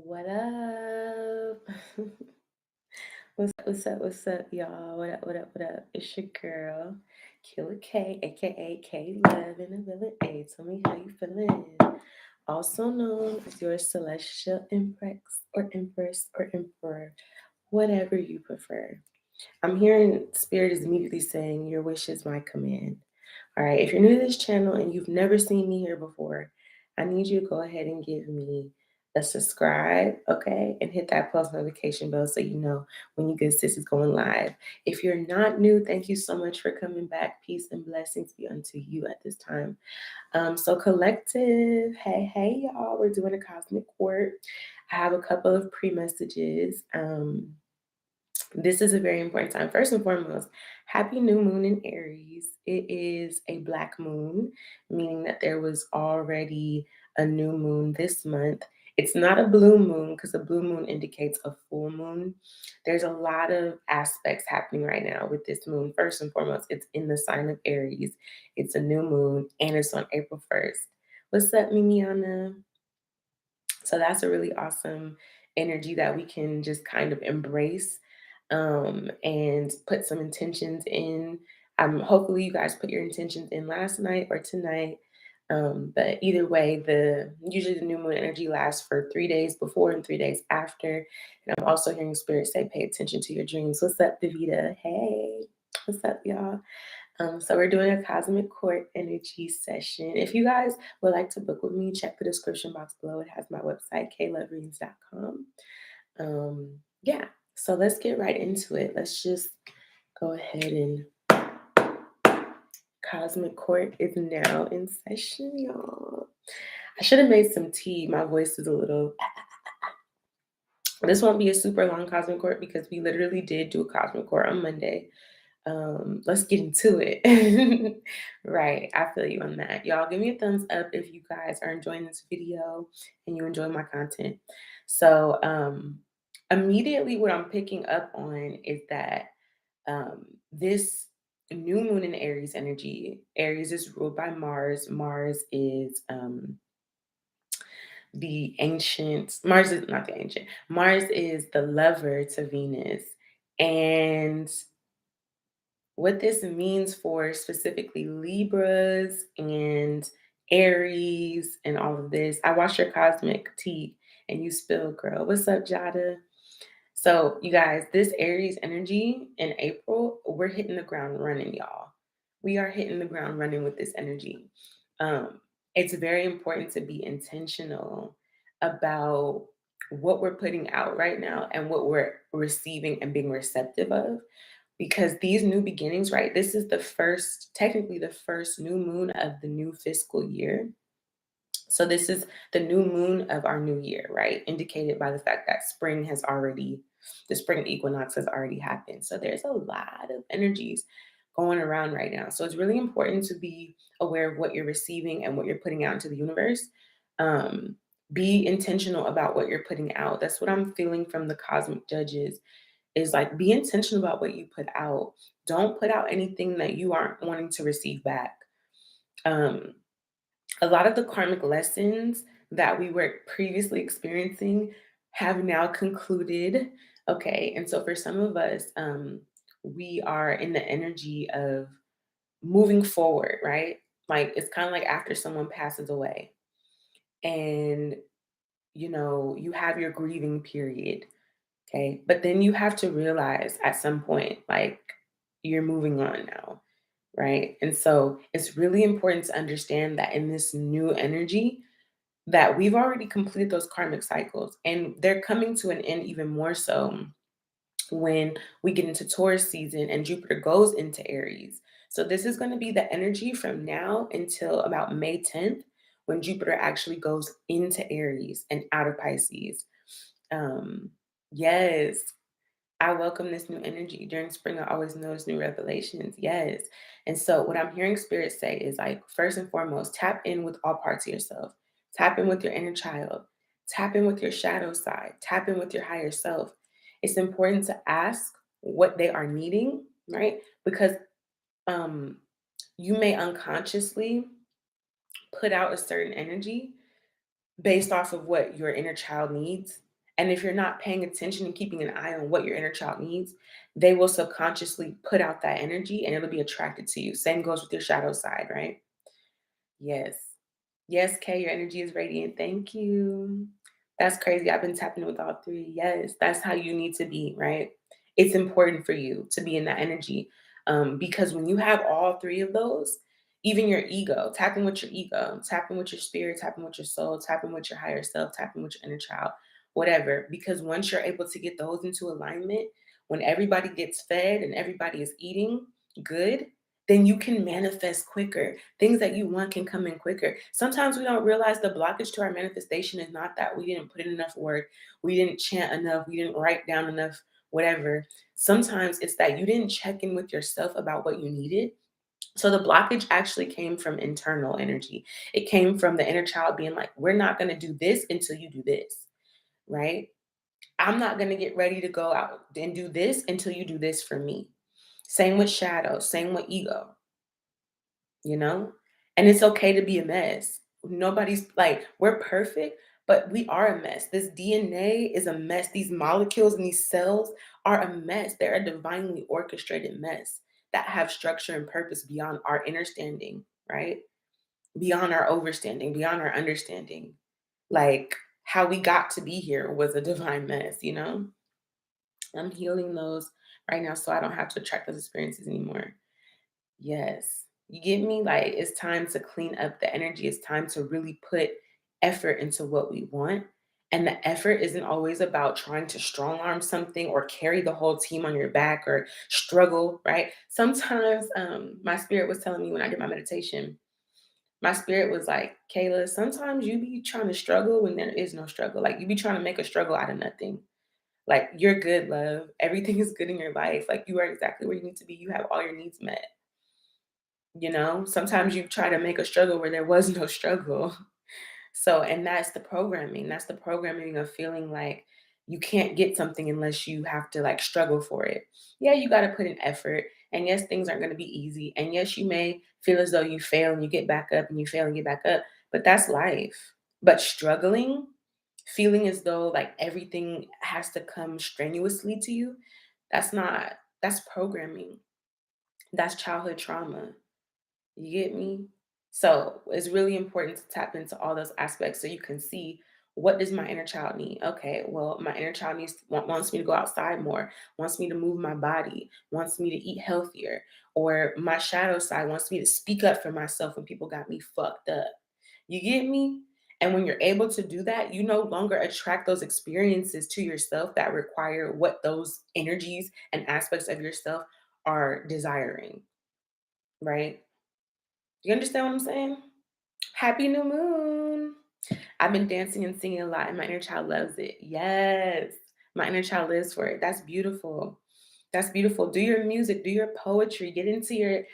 What up? What's up, y'all? What up? It's your girl, Killer K, aka K111132. Tell me how you feeling. Also known as your celestial empress or empress or emperor, whatever you prefer. I'm hearing spirit is immediately saying your wish is my command. All right, if you're new to this channel and you've never seen me here before, I need you to go ahead and give me a subscribe, okay? And hit that post notification bell so you know when you good sis is going live. If you're not new, thank you so much for coming back. Peace and blessings be unto you at this time. So collective, hey y'all, we're doing a cosmic court. I have a couple of pre-messages. This is a very important time. First and foremost, happy new moon in Aries. It is a black moon, meaning that there was already a new moon this month. It's not a blue moon because a blue moon indicates a full moon. There's a lot of aspects happening right now with this moon. First and foremost, it's in the sign of Aries. It's a new moon and it's on April 1st. What's up, Mimiana? So that's a really awesome energy that we can just kind of embrace and put some intentions in. Hopefully, you guys put your intentions in last night or tonight. But either way, usually the new moon energy lasts for 3 days before and 3 days after. And I'm also hearing spirit say, pay attention to your dreams. What's up, Davita? Hey, what's up, y'all? So we're doing a cosmic court energy session. If you guys would like to book with me, check the description box below. It has my website, klovereads.com. Yeah, so let's get right into it. Let's just go ahead and cosmic court is now in session, y'all. I should have made some tea. My voice is a little. This won't be a super long cosmic court because we literally did do a cosmic court on Monday. Let's get into it. Right, I feel you on that. Y'all give me a thumbs up if you guys are enjoying this video and you enjoy my content. So immediately what I'm picking up on is that this new moon in Aries energy, Aries is ruled by Mars. Mars is not the ancient. Mars is the lover to Venus. And what this means for specifically Libras and Aries and all of this. I watched your cosmic tea and you spilled, girl. What's up, Jada? So, you guys, this Aries energy in April, we're hitting the ground running, y'all. We are hitting the ground running with this energy. It's very important to be intentional about what we're putting out right now and what we're receiving and being receptive of, because these new beginnings, right? This is technically the first new moon of the new fiscal year. So this is the new moon of our new year, right? Indicated by the fact that the spring equinox has already happened. So there's a lot of energies going around right now. So it's really important to be aware of what you're receiving and what you're putting out into the universe. Um, be intentional about what you're putting out. That's what I'm feeling from the cosmic judges, is like, be intentional about what you put out. Don't put out anything that you aren't wanting to receive back. Um, a lot of the karmic lessons that we were previously experiencing have now concluded. Okay. And so for some of us, we are in the energy of moving forward, right? Like it's kind of like after someone passes away and you have your grieving period. Okay. But then you have to realize at some point, like, you're moving on now. Right. And so it's really important to understand that in this new energy, that we've already completed those karmic cycles and they're coming to an end even more so when we get into Taurus season and Jupiter goes into Aries. So this is going to be the energy from now until about May 10th, when Jupiter actually goes into Aries and out of Pisces. Um, yes, I welcome this new energy. During spring, I always notice new revelations. Yes. And so what I'm hearing spirit say is, like, first and foremost, tap in with all parts of yourself. Tap in with your inner child. Tap in with your shadow side. Tap in with your higher self. It's important to ask what they are needing, right? Because um, you may unconsciously put out a certain energy based off of what your inner child needs. And if you're not paying attention and keeping an eye on what your inner child needs, they will subconsciously put out that energy and it'll be attracted to you. Same goes with your shadow side, right? Yes. Yes, Kay, your energy is radiant. Thank you. That's crazy. I've been tapping with all three. Yes, that's how you need to be, right? It's important for you to be in that energy, because when you have all three of those, even your ego, tapping with your spirit, tapping with your soul, tapping with your higher self, tapping with your inner child, whatever. Because once you're able to get those into alignment, when everybody gets fed and everybody is eating good, then you can manifest quicker. Things that you want can come in quicker. Sometimes we don't realize the blockage to our manifestation is not that we didn't put in enough work, we didn't chant enough, we didn't write down enough, whatever. Sometimes it's that you didn't check in with yourself about what you needed. So the blockage actually came from internal energy. It came from the inner child being like, we're not going to do this until you do this, right? I'm not going to get ready to go out and do this until you do this for me. Same with shadow, same with ego, you know? And it's okay to be a mess. Nobody's like, we're perfect, but we are a mess. This DNA is a mess. These molecules and these cells are a mess. They're a divinely orchestrated mess that have structure and purpose beyond our understanding, right? Beyond our overstanding, beyond our understanding. Like how we got to be here was a divine mess, you know? I'm healing those right now so I don't have to attract those experiences anymore. Yes. You get me? Like, it's time to clean up the energy. It's time to really put effort into what we want. And the effort isn't always about trying to strong arm something or carry the whole team on your back or struggle, right? Sometimes my spirit was telling me when I did my meditation, my spirit was like, Kayla, sometimes you be trying to struggle when there is no struggle. Like, you be trying to make a struggle out of nothing. Like, you're good, love. Everything is good in your life. Like, you are exactly where you need to be. You have all your needs met. You know, sometimes you try to make a struggle where there was no struggle. So, and that's the programming. That's the programming of feeling like you can't get something unless you have to like struggle for it. Yeah, you got to put in effort. And yes, things aren't going to be easy. And yes, you may feel as though you fail and you get back up and you fail and get back up, but that's life. But struggling, feeling as though like everything has to come strenuously to you, that's programming. That's childhood trauma. You get me? So it's really important to tap into all those aspects so you can see what does my inner child need? Okay, well, my inner child wants me to go outside more, wants me to move my body, wants me to eat healthier, or my shadow side wants me to speak up for myself when people got me fucked up. You get me? And when you're able to do that, you no longer attract those experiences to yourself that require what those energies and aspects of yourself are desiring, right? You understand what I'm saying? Happy new moon. I've been dancing and singing a lot, and my inner child loves it. Yes. My inner child lives for it. That's beautiful. That's beautiful. Do your music, do your poetry, get into your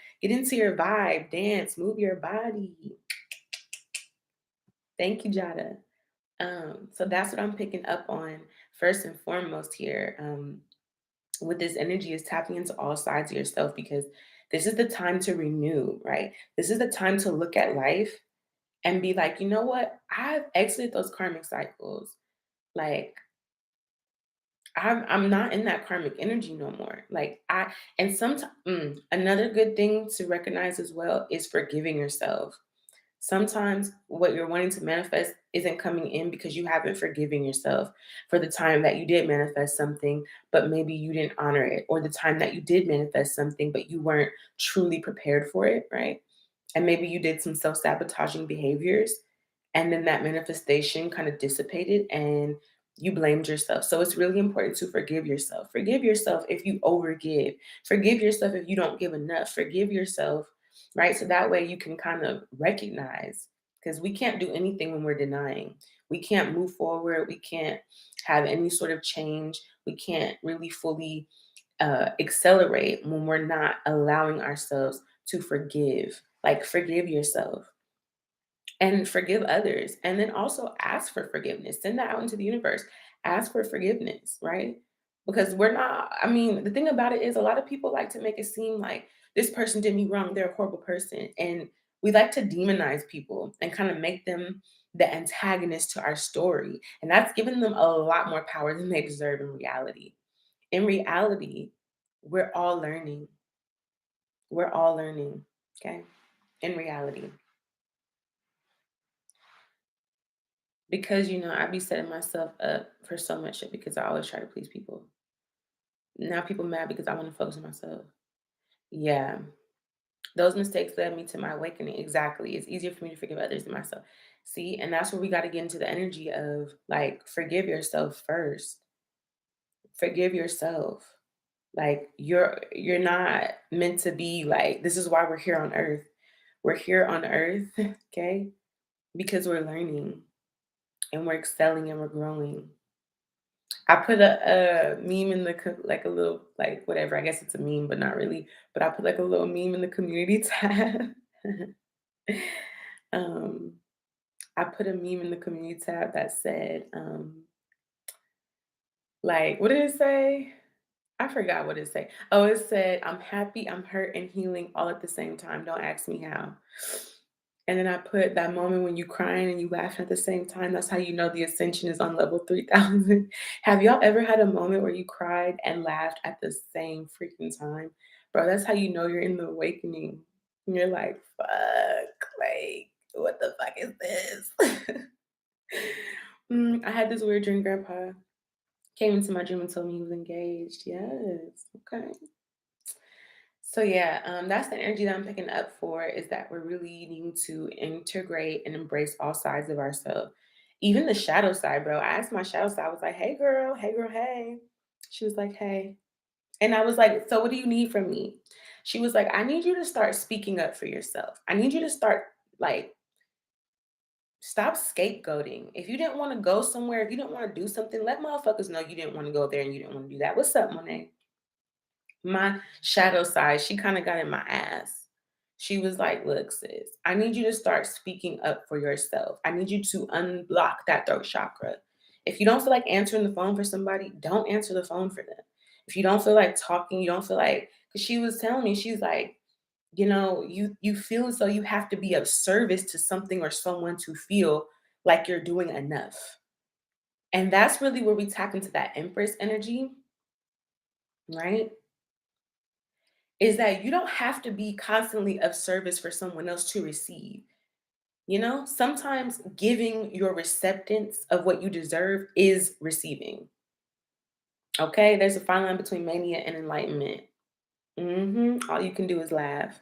vibe, dance, move your body. Thank you, Jada. So that's what I'm picking up on first and foremost here. With this energy is tapping into all sides of yourself because this is the time to renew, right? This is the time to look at life and be like, you know what? I've exited those karmic cycles. Like I'm not in that karmic energy no more. Like I and sometimes another good thing to recognize as well is forgiving yourself. Sometimes what you're wanting to manifest isn't coming in because you haven't forgiven yourself for the time that you did manifest something, but maybe you didn't honor it, or the time that you did manifest something, but you weren't truly prepared for it, right? And maybe you did some self sabotaging behaviors and then that manifestation kind of dissipated and you blamed yourself. So it's really important to forgive yourself. Forgive yourself if you overgive. Forgive yourself if you don't give enough. Forgive yourself, right? So that way you can kind of recognize because we can't do anything when we're denying. We can't move forward. We can't have any sort of change. We can't really fully accelerate when we're not allowing ourselves to forgive. Like, forgive yourself and forgive others. And then also ask for forgiveness. Send that out into the universe. Ask for forgiveness, right? Because we're not, I mean, the thing about it is a lot of people like to make it seem like this person did me wrong. They're a horrible person. And We like to demonize people and kind of make them the antagonist to our story. And that's given them a lot more power than they deserve in reality. In reality, we're all learning. We're all learning. Okay. In reality. Because I be setting myself up for so much shit because I always try to please people. Now people mad because I want to focus on myself. Yeah. Those mistakes led me to my awakening. Exactly. It's easier for me to forgive others than myself. See, and that's where we got to get into the energy of like forgive yourself first. Forgive yourself. Like you're not meant to be like this is why we're here on earth. We're here on earth, okay? Because we're learning and we're excelling and we're growing. I put a meme in the like a little like whatever. I guess it's a meme, but not really. But I put like a little meme in the community tab. um, I put a meme in the community tab that said, like, what did it say? I forgot what it said. Oh, it said, "I'm happy, I'm hurt, and healing all at the same time. Don't ask me how." And then I put that moment when you crying and you laughing at the same time. That's how you know the ascension is on level 3000. Have y'all ever had a moment where you cried and laughed at the same freaking time? Bro, that's how you know you're in the awakening. And you're like, fuck, like, what the fuck is this? I had this weird dream. Grandpa came into my dream and told me he was engaged. Yes. Okay. So yeah, that's the energy that I'm picking up for is that we're really needing to integrate and embrace all sides of ourselves. Even the shadow side, bro. I asked my shadow side, I was like, hey girl, hey. She was like, hey. And I was like, so what do you need from me? She was like, I need you to start speaking up for yourself. I need you to start like stop scapegoating. If you didn't want to go somewhere, if you didn't want to do something, let motherfuckers know you didn't want to go there and you didn't want to do that. What's up, Monet? My shadow side, she kind of got in my ass. She was like, look, sis, I need you to start speaking up for yourself. I need you to unblock that throat chakra. If you don't feel like answering the phone for somebody, don't answer the phone for them. If you don't feel like talking, you don't feel like, because she was telling me, she's like, you feel as though you have to be of service to something or someone to feel like you're doing enough. And that's really where we tap into that Empress energy, right? Is that you don't have to be constantly of service for someone else to receive. Sometimes giving your receptance of what you deserve is receiving. Okay, there's a fine line between mania and enlightenment. All you can do is laugh.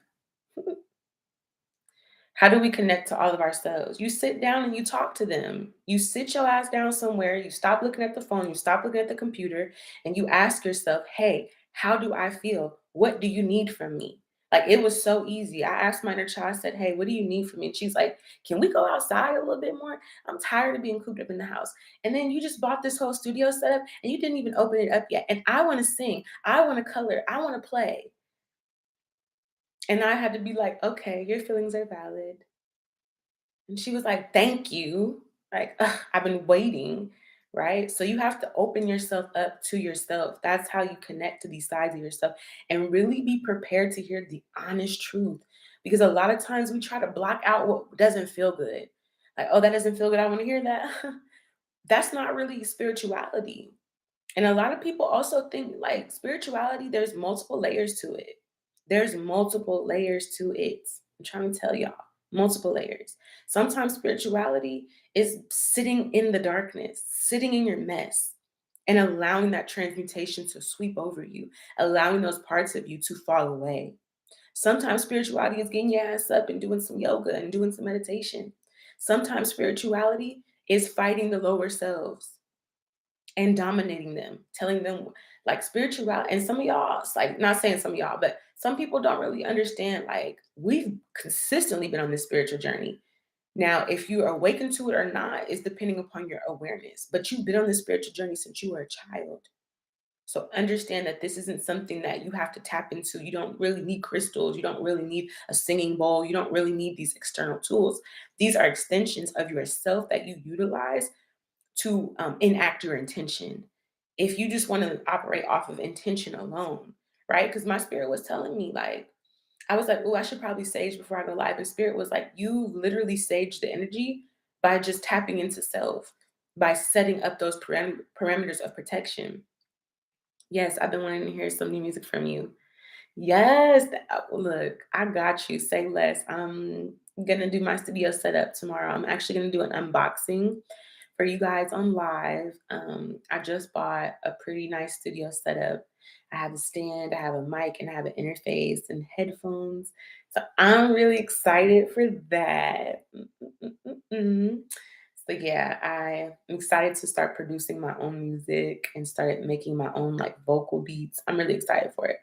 How do we connect to all of ourselves? You sit down and you talk to them. You sit your ass down somewhere, you stop looking at the phone, you stop looking at the computer, and you ask yourself, hey, how do I feel? What do you need from me? Like it was so easy. I asked my inner child, I said, hey, what do you need from me? And she's like, can we go outside a little bit more? I'm tired of being cooped up in the house. And then you just bought this whole studio setup and you didn't even open it up yet. And I want to sing, I want to color, I want to play. And I had to be like, okay, your feelings are valid. And she was like, thank you. Like, "Ugh, I've been waiting." Right. So you have to open yourself up to yourself. That's how you connect to these sides of yourself and really be prepared to hear the honest truth. Because a lot of times we try to block out what doesn't feel good. Like, oh, that doesn't feel good. I want to hear that. That's not really spirituality. And a lot of people also think like spirituality, there's multiple layers to it. There's multiple layers to it. I'm trying to tell y'all, multiple layers. Sometimes spirituality is sitting in the darkness, sitting in your mess, and allowing that transmutation to sweep over you, allowing those parts of you to fall away. Sometimes spirituality is getting your ass up and doing some yoga and doing some meditation. Sometimes spirituality is fighting the lower selves and dominating them, telling them like spirituality. And some of y'all, it's like not saying some of y'all, but some people don't really understand. Like we've consistently been on this spiritual journey. Now, if you are awakened to it or not is depending upon your awareness, but you've been on this spiritual journey since you were a child. So understand that this isn't something that you have to tap into. You don't really need crystals. You don't really need a singing bowl. You don't really need these external tools. These are extensions of yourself that you utilize to enact your intention. If you just want to operate off of intention alone, right? Because my spirit was telling me, like, I was like, oh, I should probably sage before I go live. And Spirit was like, you literally sage the energy by just tapping into self, by setting up those parameters of protection. Yes, I've been wanting to hear some new music from you. Yes, look, I got you. Say less. I'm gonna do my studio setup tomorrow. I'm actually gonna do an unboxing for you guys on live. I just bought a pretty nice studio setup. I have a stand, I have a mic, and I have an interface and headphones. So I'm really excited for that. Mm. So yeah, I'm excited to start producing my own music and start making my own like vocal beats. I'm really excited for it.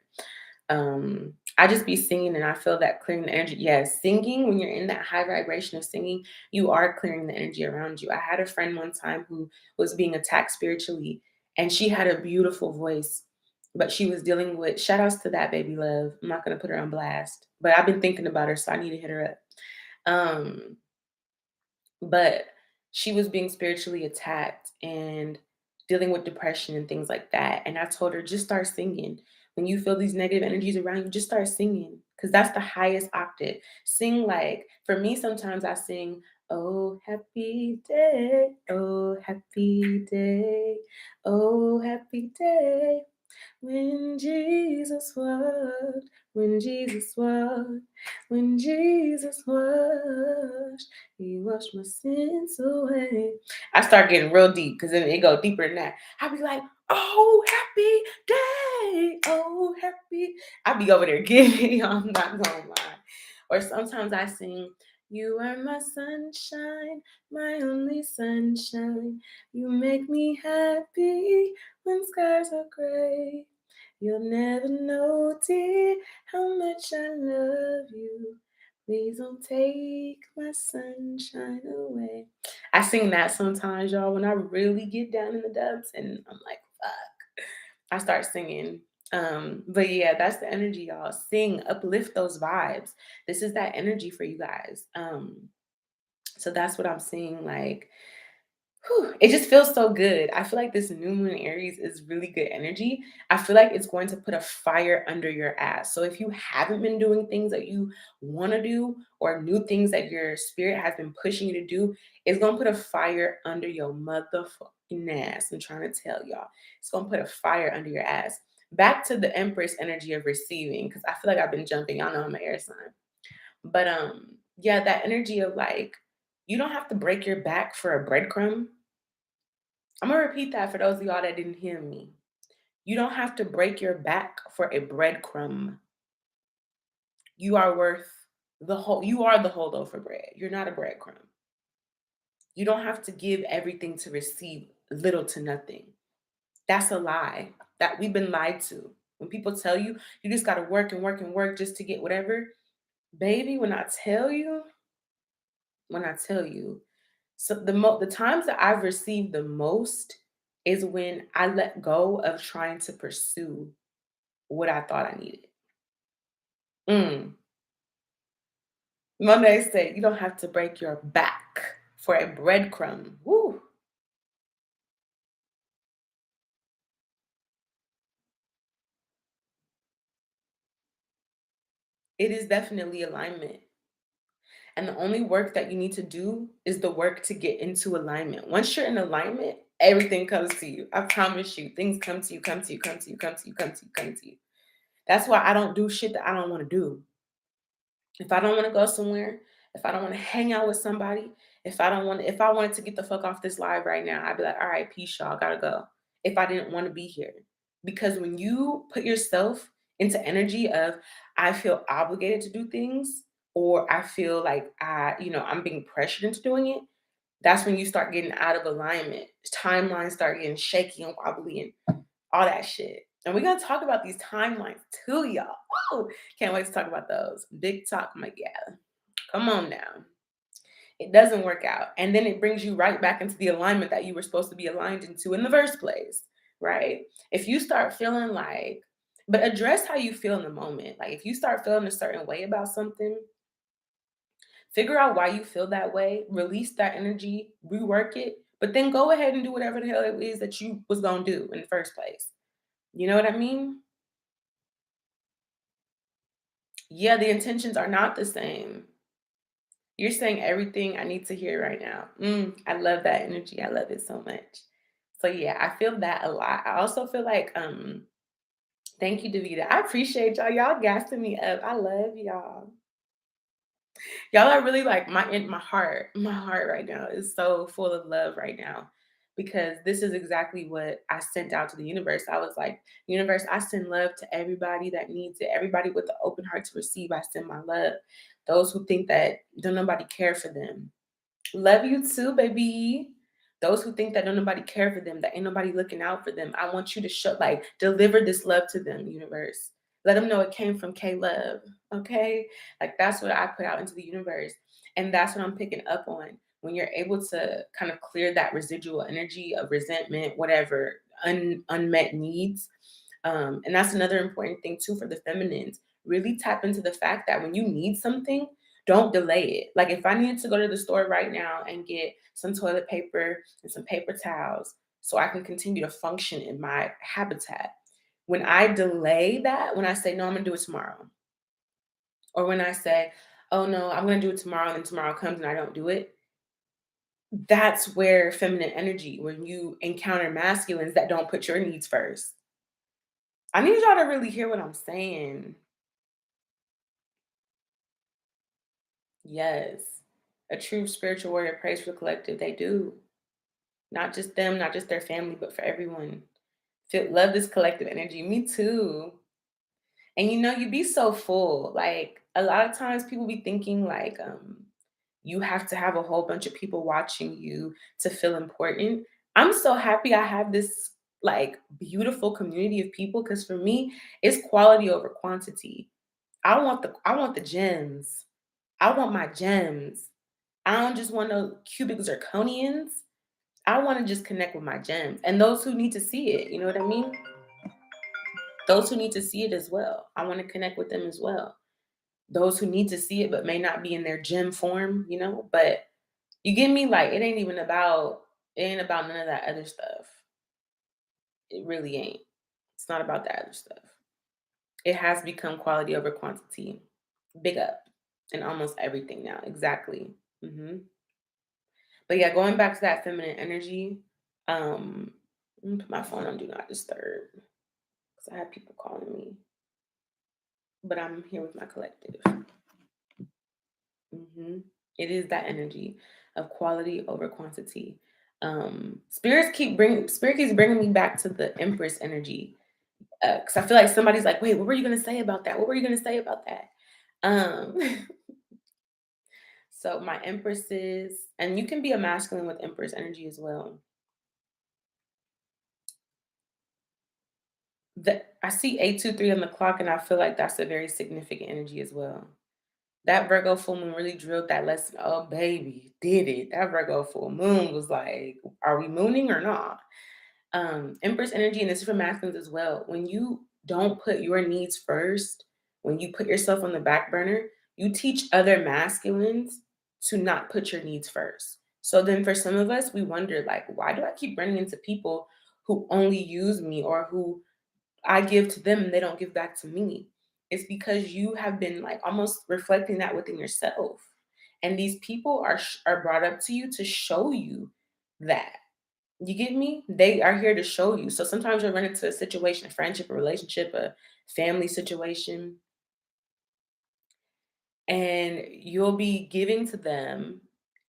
I just be singing and I feel that clearing the energy. Yes, singing, when you're in that high vibration of singing, you are clearing the energy around you. I had a friend one time who was being attacked spiritually, and she had a beautiful voice, but she was dealing with, shout outs to that baby love. I'm not gonna put her on blast, but I've been thinking about her, so I need to hit her up. Um, but she was being spiritually attacked and dealing with depression and things like that. And I told her, just start singing. When you feel these negative energies around you, just start singing because that's the highest octave. Sing like, for me, sometimes I sing, oh, happy day, oh, happy day, oh, happy day. When Jesus walked, when Jesus walked, when Jesus washed, he washed my sins away. I start getting real deep because then it go deeper than that. I be like, oh, happy day, oh, happy. I be over there giddy, I'm not gonna lie. Or sometimes I sing, you are my sunshine, my only sunshine. You make me happy when skies are gray. You'll never know, dear, how much I love you. Please don't take my sunshine away. I sing that sometimes, y'all, when I really get down in the depths and I'm like, fuck. I start singing. But yeah, that's the energy, y'all. Sing, uplift those vibes. This is that energy for you guys. So that's what I'm seeing. Like, whew, it just feels so good. I feel like this new moon in Aries is really good energy. I feel like it's going to put a fire under your ass. So if you haven't been doing things that you want to do or new things that your spirit has been pushing you to do, it's going to put a fire under your motherfucking ass. I'm trying to tell y'all. It's going to put a fire under your ass. Back to the Empress energy of receiving, because I feel like I've been jumping. Y'all know I'm an air sign. But yeah, that energy of like, you don't have to break your back for a breadcrumb. I'm gonna repeat that for those of y'all that didn't hear me. You don't have to break your back for a breadcrumb. You are worth you are the whole loaf of bread. You're not a breadcrumb. You don't have to give everything to receive little to nothing. That's a lie that we've been lied to. When people tell you you just gotta work and work and work just to get whatever, baby, when I tell you, so the times that I've received the most is when I let go of trying to pursue what I thought I needed. Mm. Monday said, you don't have to break your back for a breadcrumb. Woo. It is definitely alignment. And the only work that you need to do is the work to get into alignment. Once you're in alignment, everything comes to you. I promise you. Things come to you, come to you, come to you, come to you, come to you, come to you. That's why I don't do shit that I don't want to do. If I don't want to go somewhere, if I don't want to hang out with somebody, if I wanted to get the fuck off this live right now, I'd be like, all right, peace, y'all, gotta go. If I didn't want to be here. Because when you put yourself into energy of, I feel obligated to do things, or I feel like I'm being pressured into doing it, that's when you start getting out of alignment. Timelines start getting shaky and wobbly and all that shit. And we're gonna talk about these timelines too, y'all. Woo! Can't wait to talk about those. Big talk, my gal. Come on now. It doesn't work out. And then it brings you right back into the alignment that you were supposed to be aligned into in the first place, right? If you start feeling like, but address how you feel in the moment. Like if you start feeling a certain way about something, figure out why you feel that way, release that energy, rework it, but then go ahead and do whatever the hell it is that you was gonna do in the first place. You know what I mean? Yeah, the intentions are not the same. You're saying everything I need to hear right now. I love that energy. I love it so much. So yeah, I feel that a lot. I also feel like thank you, Davita. I appreciate y'all. Y'all gassing me up. I love y'all. Y'all are really like my heart. My heart right now is so full of love right now because this is exactly what I sent out to the universe. I was like, universe, I send love to everybody that needs it. Everybody with an open heart to receive, I send my love. Those who think that don't nobody care for them. Love you too, baby. Those who think that don't nobody care for them, that ain't nobody looking out for them, I want you to show, like, deliver this love to them, universe. Let them know it came from K Love, okay? Like, that's what I put out into the universe. And that's what I'm picking up on. When you're able to kind of clear that residual energy of resentment, whatever, unmet needs. And that's another important thing, too, for the feminines. Really tap into the fact that when you need something, don't delay it. Like if I needed to go to the store right now and get some toilet paper and some paper towels so I can continue to function in my habitat. When I delay that, when I say, no, I'm gonna do it tomorrow, or when I say, oh no, I'm gonna do it tomorrow, and then tomorrow comes and I don't do it, that's where feminine energy, when you encounter masculines that don't put your needs first. I need y'all to really hear what I'm saying. Yes. A true spiritual warrior prays for the collective. They do. Not just them, not just their family, but for everyone. Love this collective energy. Me too. And you'd be so full. Like a lot of times people be thinking like you have to have a whole bunch of people watching you to feel important. I'm so happy I have this like beautiful community of people because for me, it's quality over quantity. I want the gems. I want my gems. I don't just want no cubic zirconians. I want to just connect with my gems and those who need to see it. You know what I mean? Those who need to see it as well. I want to connect with them as well. Those who need to see it but may not be in their gem form, But you get me? Like it ain't about none of that other stuff. It really ain't. It's not about that other stuff. It has become quality over quantity. Big up in almost everything now. Exactly. But yeah, going back to that feminine energy, let me put my phone on do not disturb because I have people calling me, but I'm here with my collective. hmm It is that energy of quality over quantity. Spirit keeps bringing me back to the Empress energy because I feel like somebody's like, wait, what were you gonna say about that? What were you gonna say about that? Um, so my Empresses, and you can be a masculine with Empress energy as well. I see 823 on the clock, and I feel like that's a very significant energy as well. That Virgo full moon really drilled that lesson. Oh, baby, did it. That Virgo full moon was like, are we mooning or not? Empress energy, and this is for masculines as well. When you don't put your needs first, when you put yourself on the back burner, you teach other masculines to not put your needs first. So then for some of us, we wonder, like, why do I keep running into people who only use me or who I give to them and they don't give back to me? It's because you have been like almost reflecting that within yourself. And these people are brought up to you to show you that. You get me? They are here to show you. So sometimes you'll run into a situation, a friendship, a relationship, a family situation, and you'll be giving to them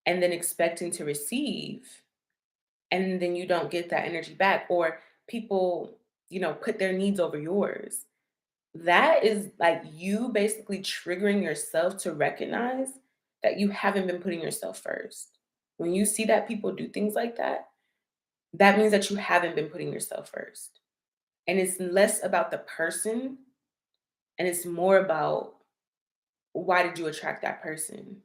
and then expecting to receive, and then you don't get that energy back, or people, put their needs over yours. That is like you basically triggering yourself to recognize that you haven't been putting yourself first. When you see that people do things like that, that means that you haven't been putting yourself first. And it's less about the person and it's more about why did you attract that person?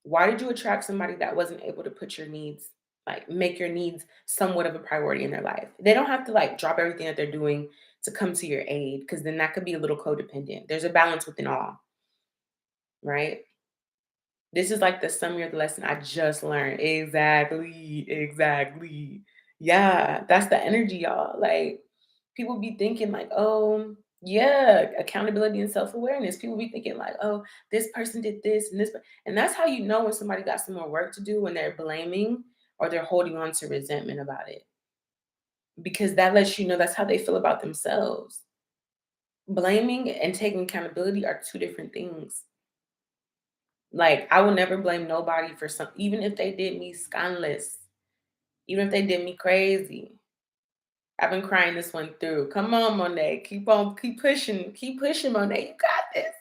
Why did you attract somebody that wasn't able to put your needs, like make your needs somewhat of a priority in their life? They don't have to like drop everything that they're doing to come to your aid because then that could be a little codependent. There's a balance within all, right? This is like the summary of the lesson I just learned. Exactly. Exactly. Yeah, that's the energy, y'all. Like people be thinking like, oh, Yeah, accountability and self-awareness. People be thinking like, "Oh, this person did this and this," and that's how you know when somebody got some more work to do when they're blaming or they're holding on to resentment about it, because that lets you know that's how they feel about themselves. Blaming and taking accountability are two different things. Like, I will never blame nobody for some, even if they did me scandalous, even if they did me crazy. I've been crying this one through. Come on, Monet. Keep pushing, Monet. You got this.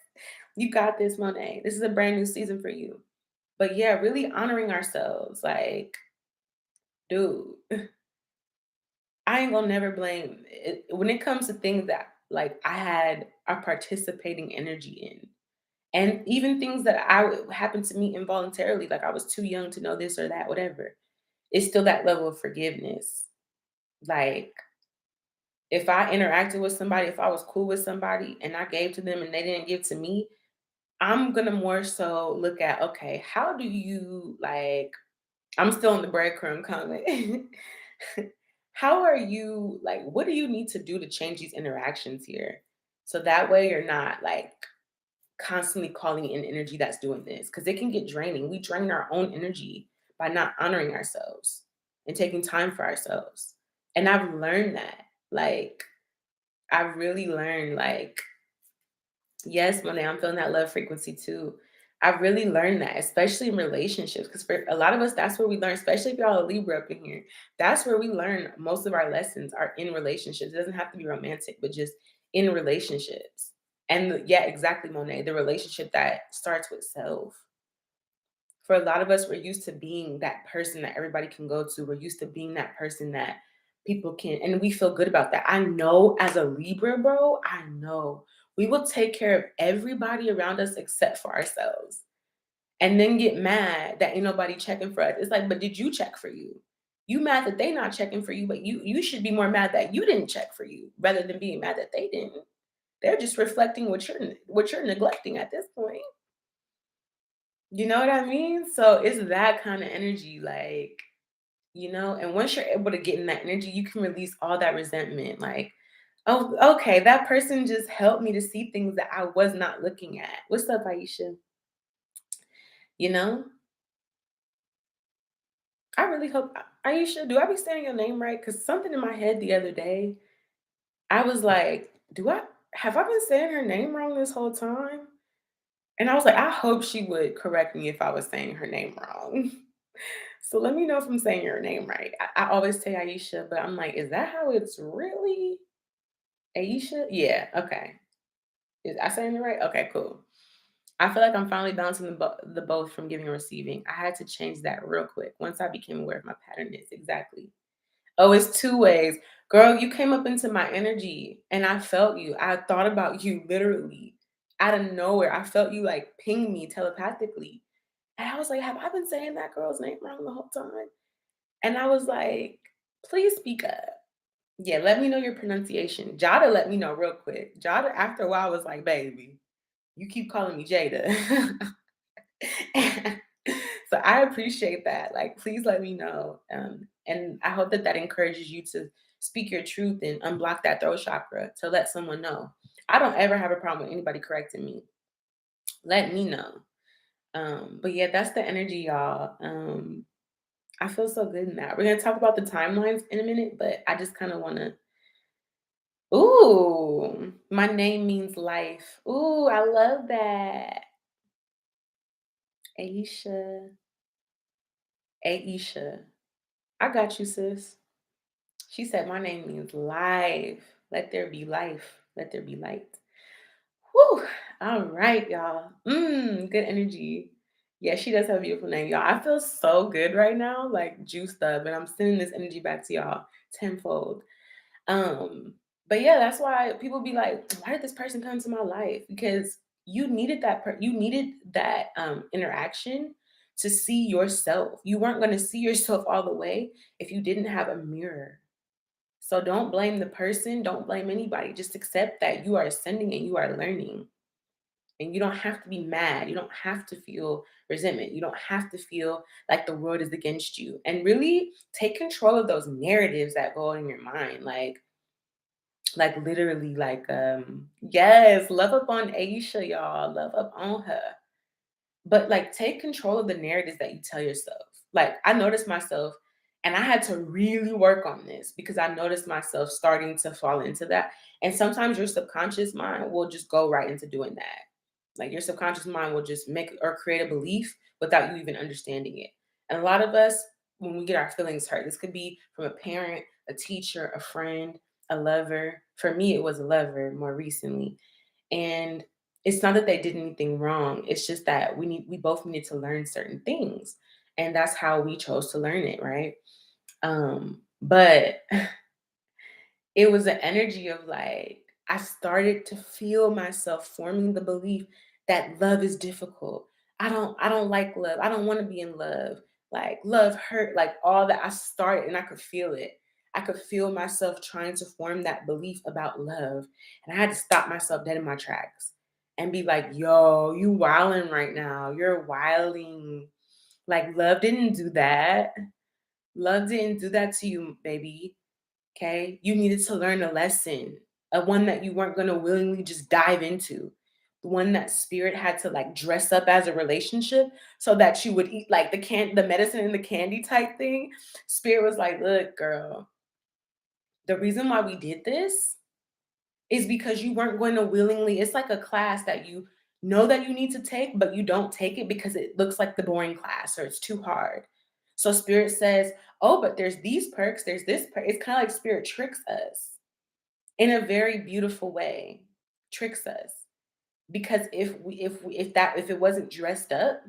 You got this, Monet. This is a brand new season for you. But yeah, really honoring ourselves. Like, dude, I ain't gonna never blame it, when it comes to things that like I had a participating energy in. And even things that happened to me involuntarily, like I was too young to know this or that, whatever. It's still that level of forgiveness. Like, if I interacted with somebody, if I was cool with somebody and I gave to them and they didn't give to me, I'm gonna more so look at, okay, how do you like, I'm still in the breadcrumb comment. How are you like, what do you need to do to change these interactions here? So that way you're not like constantly calling in energy that's doing this, because it can get draining. We drain our own energy by not honoring ourselves and taking time for ourselves. And I've learned that. Like, I've really learned, like, yes, Monet, I'm feeling that love frequency too. I've really learned that, especially in relationships, because for a lot of us, that's where we learn, especially if y'all a Libra up in here. That's where we learn most of our lessons are in relationships. It doesn't have to be romantic, but just in relationships. And yeah, exactly, Monet, the relationship that starts with self. For a lot of us, we're used to being that person that everybody can go to. We're used to being that person that people can, and we feel good about that. I know as a Libra, bro, I know we will take care of everybody around us except for ourselves. And then get mad that ain't nobody checking for us. It's like, but did you check for you? You mad that they not checking for you, but you should be more mad that you didn't check for you rather than being mad that they didn't. They're just reflecting what you're neglecting at this point. You know what I mean? So it's that kind of energy, like, and once you're able to get in that energy, you can release all that resentment. Like, oh, okay, that person just helped me to see things that I was not looking at. What's up, Aisha? You know, I really hope, Aisha, do I be saying your name right? Because something in my head the other day, I was like, have I been saying her name wrong this whole time? And I was like, I hope she would correct me if I was saying her name wrong. So let me know if I'm saying your name right. I always say Aisha, but I'm like, is that how it's really? Aisha? Yeah, okay. Is I saying it right? Okay, cool. I feel like I'm finally balancing the both from giving and receiving. I had to change that real quick once I became aware of my pattern is. Exactly. Oh, it's two ways. Girl, you came up into my energy and I felt you. I thought about you literally out of nowhere. I felt you like ping me telepathically. And I was like, have I been saying that girl's name wrong the whole time? And I was like, please speak up. Yeah, let me know your pronunciation. Jada let me know real quick. Jada, after a while, was like, baby, you keep calling me Jada. So I appreciate that. Like, please let me know. And I hope that that encourages you to speak your truth and unblock that throat chakra to let someone know. I don't ever have a problem with anybody correcting me. Let me know. But yeah, that's the energy, y'all. I feel so good in that. We're gonna talk about the timelines in a minute, but I just kind of want to. Ooh, my name means life. Ooh, I love that. Aisha, Aisha. I got you, sis. She said, my name means life. Let there be life. Let there be light. Whew. All right, y'all. Good energy. Yeah, she does have a beautiful name, y'all. I feel so good right now, like juiced up, and I'm sending this energy back to y'all tenfold. Um, but yeah, that's why people be like, why did this person come into my life? Because you needed that interaction to see yourself. You weren't going to see yourself all the way if you didn't have a mirror. So don't blame the person, don't blame anybody. Just accept that you are ascending and you are learning. And you don't have to be mad. You don't have to feel resentment. You don't have to feel like the world is against you. And really take control of those narratives that go in your mind. Like, Like literally, like yes, love up on Aisha, y'all. Love up on her. But like take control of the narratives that you tell yourself. Like I noticed myself and I had to really work on this because I noticed myself starting to fall into that. And sometimes your subconscious mind will just go right into doing that. Like your subconscious mind will just make or create a belief without you even understanding it. And a lot of us, when we get our feelings hurt, this could be from a parent, a teacher, a friend, a lover. For me, it was a lover more recently. And it's not that they did anything wrong. It's just that we both needed to learn certain things. And that's how we chose to learn it, right? But it was an energy of like, I started to feel myself forming the belief that love is difficult. I don't like love. I don't want to be in love. Like love hurt, like all that. I started and I could feel it. I could feel myself trying to form that belief about love. And I had to stop myself dead in my tracks and be like, yo, you wilding right now. You're wilding. Like love didn't do that. Love didn't do that to you, baby. Okay. You needed to learn a lesson, a one that you weren't going to willingly just dive into. The one that spirit had to like dress up as a relationship so that you would eat like the medicine and the candy type thing. Spirit was like, look, girl, the reason why we did this is because you weren't going to willingly, it's like a class that you know that you need to take, but you don't take it because it looks like the boring class or it's too hard. So spirit says, oh, but there's these perks, there's this perk. It's kind of like spirit tricks us in a very beautiful way, tricks us. Because if it wasn't dressed up,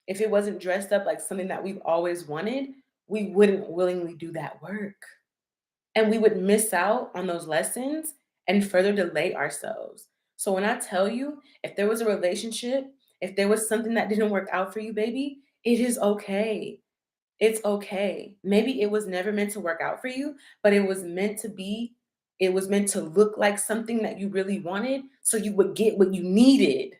if it wasn't dressed up like something that we've always wanted, we wouldn't willingly do that work. And we would miss out on those lessons and further delay ourselves. So when I tell you, if there was a relationship, if there was something that didn't work out for you, baby, it is okay. It's okay. Maybe it was never meant to work out for you, but it was meant to look like something that you really wanted so you would get what you needed.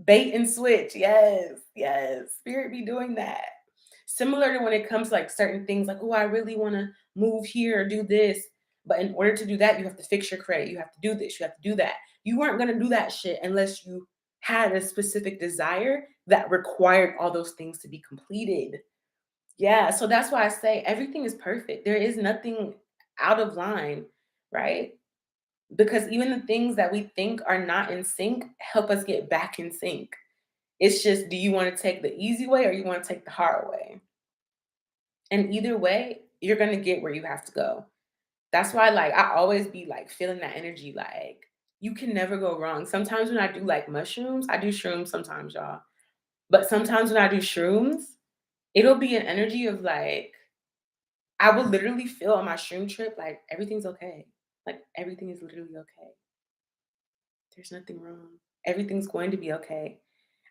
Bait and switch. Yes, yes. Spirit be doing that. Similar to when it comes to like certain things like, oh, I really want to move here or do this. But in order to do that, you have to fix your credit. You have to do this. You have to do that. You weren't going to do that shit unless you had a specific desire that required all those things to be completed. Yeah, so that's why I say everything is perfect. There is nothing out of line, right? Because even the things that we think are not in sync help us get back in sync. It's just, do you want to take the easy way or you want to take the hard way? And either way, you're going to get where you have to go. That's why, like, I always be like feeling that energy, like, you can never go wrong. Sometimes when I do like mushrooms, I do shrooms sometimes, y'all. But sometimes when I do shrooms, it'll be an energy of like, I will literally feel on my shroom trip, like, everything's okay. Like, everything is literally okay. There's nothing wrong. Everything's going to be okay.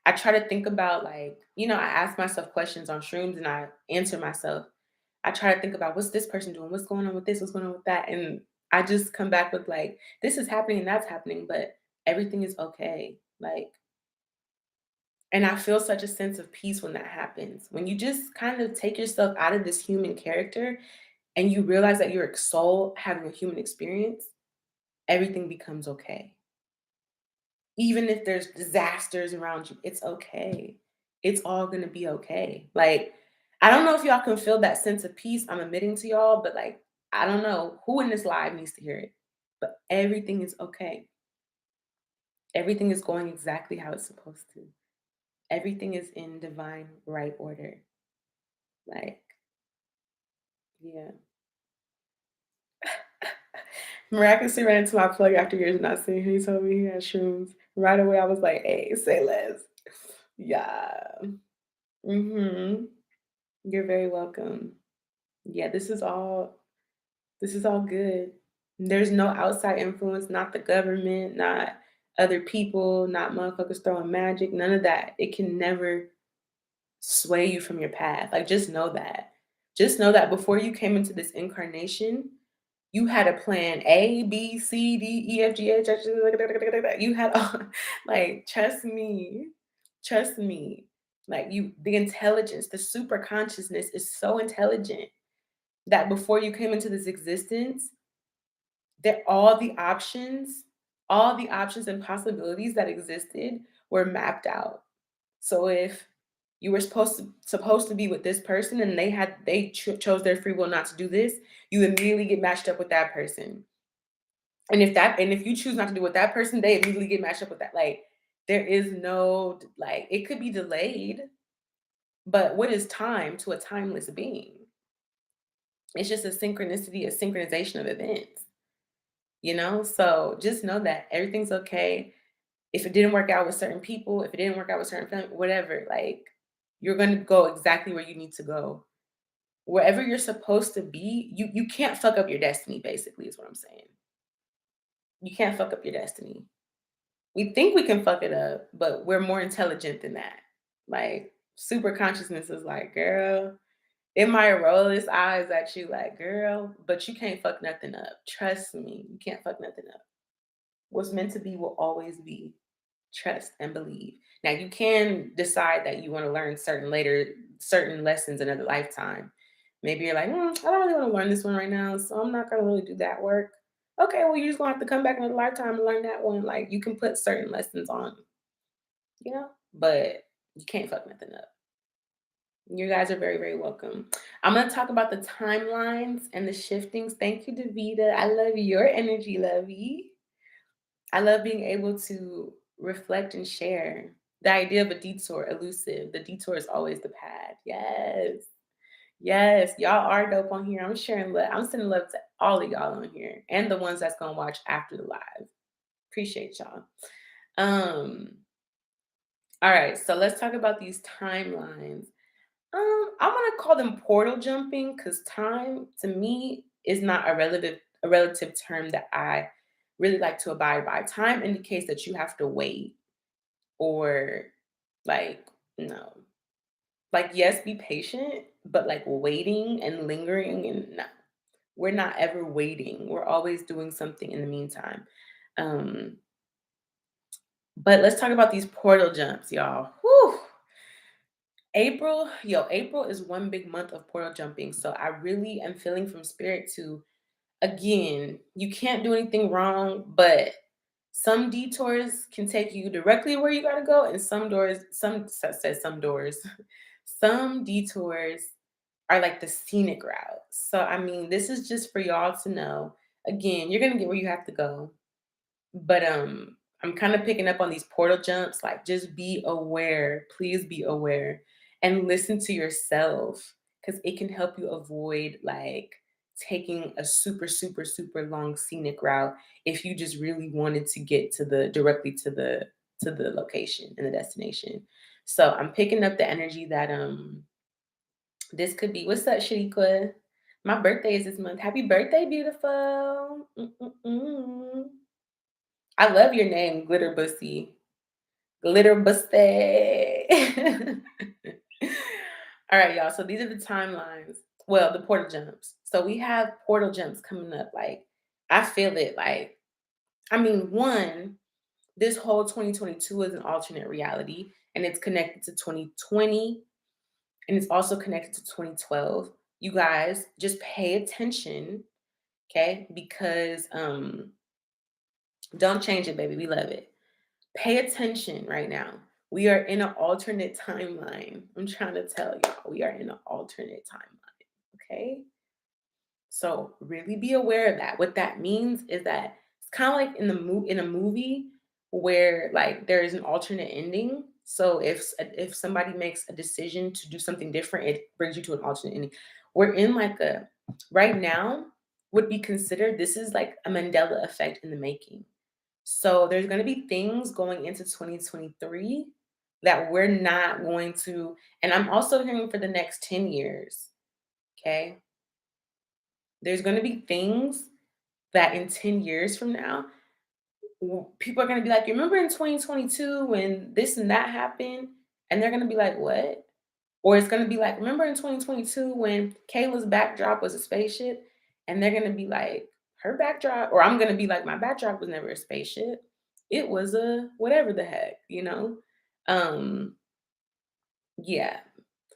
I try to think about, like, I ask myself questions on shrooms and I answer myself. I try to think about what's this person doing? What's going on with this? What's going on with that? And I just come back with, like, this is happening and that's happening, but everything is okay. Like, and I feel such a sense of peace when that happens. When you just kind of take yourself out of this human character and you realize that you're a soul having a human experience, everything becomes okay. Even if there's disasters around you, it's okay. It's all gonna be okay. Like, I don't know if y'all can feel that sense of peace I'm admitting to y'all, but like, I don't know who in this live needs to hear it, but everything is okay. Everything is going exactly how it's supposed to. Everything is in divine right order. Like, yeah. Miraculously ran into my plug after years of not seeing him. He told me he had shrooms. Right away, I was like, hey, say less. Yeah. Mm-hmm. You're very welcome. Yeah, this is all good. There's no outside influence, not the government, not other people, not motherfuckers throwing magic, none of that. It can never sway you from your path. Like just know that. Just know that before you came into this incarnation, you had a plan A, B, C, D, E, F, G, H, I, J, you had all, like trust me. Trust me. Like the intelligence, the super consciousness is so intelligent that before you came into this existence, that all the options and possibilities that existed were mapped out. So if you were supposed to be with this person and chose their free will not to do this, you immediately get matched up with that person. And if you choose not to do with that person, they immediately get matched up with that. Like there is no like it could be delayed, but what is time to a timeless being? It's just a synchronicity, a synchronization of events, you know? So just know that everything's okay. If it didn't work out with certain people, if it didn't work out with certain family, whatever, like you're gonna go exactly where you need to go. Wherever you're supposed to be, you can't fuck up your destiny, basically, is what I'm saying. You can't fuck up your destiny. We think we can fuck it up, but we're more intelligent than that. Like super consciousness is like, girl, it might roll its eyes at you like, girl, but you can't fuck nothing up. Trust me, you can't fuck nothing up. What's meant to be will always be. Trust and believe. Now you can decide that you want to learn certain lessons in another lifetime. Maybe you're like, I don't really want to learn this one right now, so I'm not gonna really do that work. Okay, well, you're just gonna have to come back another lifetime and learn that one. Like you can put certain lessons on, but you can't fuck nothing up. You guys are very, very welcome. I'm gonna talk about the timelines and the shiftings. Thank you, Davita. I love your energy, lovey. I love being able to reflect and share. The idea of a detour, elusive. The detour is always the path. Yes. Yes. Y'all are dope on here. I'm sharing love. I'm sending love to all of y'all on here and the ones that's gonna watch after the live. Appreciate y'all. Um, all right, so let's talk about these timelines. I want to call them portal jumping because time to me is not a relative term that I really like to abide by. Time indicates that you have to wait or like no. Like yes, be patient, but like waiting and lingering and no. We're not ever waiting. We're always doing something in the meantime. Um, but let's talk about these portal jumps, y'all. Whew. April is one big month of portal jumping. So I really am feeling from spirit to, again, you can't do anything wrong, but some detours can take you directly where you gotta go, and some doors, some detours are like the scenic route. So I mean, this is just for y'all to know. Again, you're gonna get where you have to go. But I'm kind of picking up on these portal jumps. Like just be aware, please be aware and listen to yourself because it can help you avoid like taking a super, super, super long scenic route if you just really wanted to get to the directly to the location and the destination. So I'm picking up the energy that this could be. What's up, Shariqua? My birthday is this month. Happy birthday, beautiful. Mm-mm-mm. I love your name, Glitter Bussy. Glitter Bussy. All right, y'all. So these are the timelines. Well, the portal jumps. So we have portal jumps coming up. Like, I feel it. Like, I mean, one, this whole 2022 is an alternate reality, and it's connected to 2020, and it's also connected to 2012. You guys just pay attention, okay? Because don't change it, baby. We love it. Pay attention right now. We are in an alternate timeline. I'm trying to tell y'all, we are in an alternate timeline. Okay. So really be aware of that. What that means is that it's kind of like in a movie where like there is an alternate ending. So if somebody makes a decision to do something different, it brings you to an alternate ending. We're in like a right now would be considered this is like a Mandela effect in the making. So there's going to be things going into 2023 that we're not going to, and I'm also hearing for the next 10 years. Okay. There's going to be things that in 10 years from now, people are going to be like, you remember in 2022 when this and that happened? And they're going to be like, what? Or it's going to be like, remember in 2022 when Kayla's backdrop was a spaceship? And they're going to be like, her backdrop, or I'm going to be like, my backdrop was never a spaceship. It was a whatever the heck, you know? Um, yeah.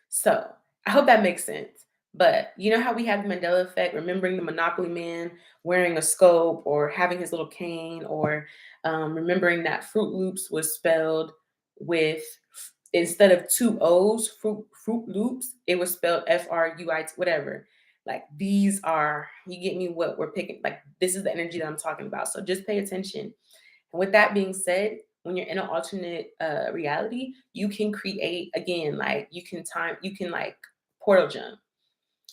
So I hope that makes sense. But you know how we have the Mandela effect, remembering the Monopoly man wearing a scope or having his little cane, or remembering that Fruit Loops was spelled with, instead of two O's, Fruit Loops, it was spelled Fruit, whatever. Like these are, you get me what we're picking. Like this is the energy that I'm talking about. So just pay attention. And with that being said, when you're in an alternate reality, you can create again, like you can like portal jump.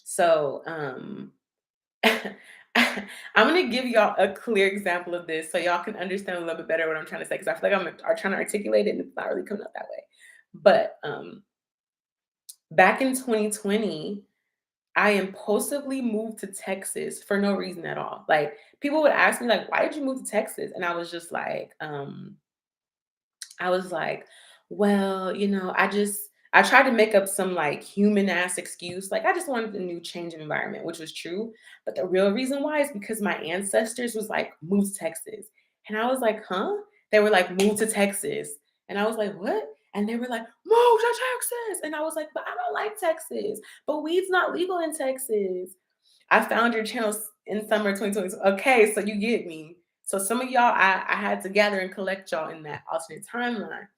So I'm gonna give y'all a clear example of this so y'all can understand a little bit better what I'm trying to say, because I feel like I'm trying to articulate it and it's not really coming up that way. But back in 2020, I impulsively moved to Texas for no reason at all. Like people would ask me, like, why did you move to Texas? And I was like, well, I tried to make up some like human ass excuse. Like I just wanted a new change of environment, which was true. But the real reason why is because my ancestors was like, move to Texas. And I was like, huh? They were like, move to Texas. And I was like, what? And they were like, move to Texas. And I was like, but I don't like Texas. But weed's not legal in Texas. I found your channels in summer 2020. Okay, so you get me. So some of y'all, I had to gather and collect y'all in that alternate timeline.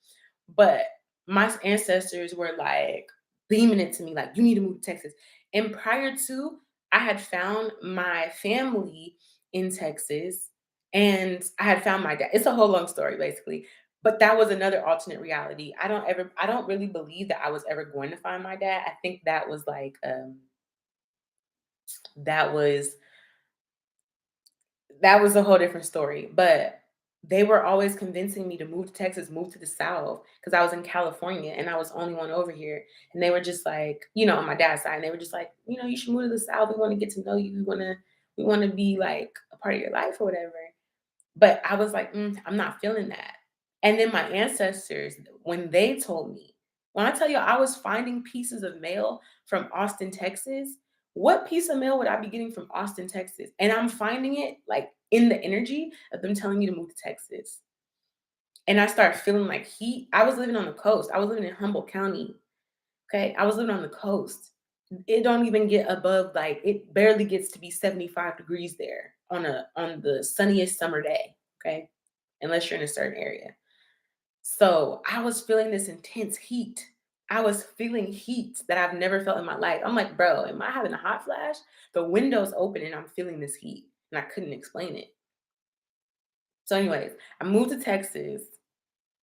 But my ancestors were like beaming it to me, like, you need to move to Texas. And prior to, I had found my family in Texas and I had found my dad. It's a whole long story, basically. But that was another alternate reality. I don't really believe that I was ever going to find my dad. I think that was that was a whole different story. But they were always convincing me to move to Texas, move to the South, because I was in California and I was the only one over here. And they were just like, on my dad's side, and they were just like, you should move to the South. We want to get to know you. We want to be like a part of your life or whatever. But I was like, I'm not feeling that. And then my ancestors, when they told me, when I tell you I was finding pieces of mail from Austin, Texas, what piece of mail would I be getting from Austin, Texas? And I'm finding it like in the energy of them telling me to move to Texas. And I start feeling like heat. I was living on the coast. I was living in Humboldt County. Okay. I was living on the coast. It don't even get above, like it barely gets to be 75 degrees there on the sunniest summer day. Okay. Unless you're in a certain area. So I was feeling this intense heat. I was feeling heat that I've never felt in my life. I'm like, bro, am I having a hot flash? The window's open and I'm feeling this heat. And I couldn't explain it. So, anyways, I moved to Texas,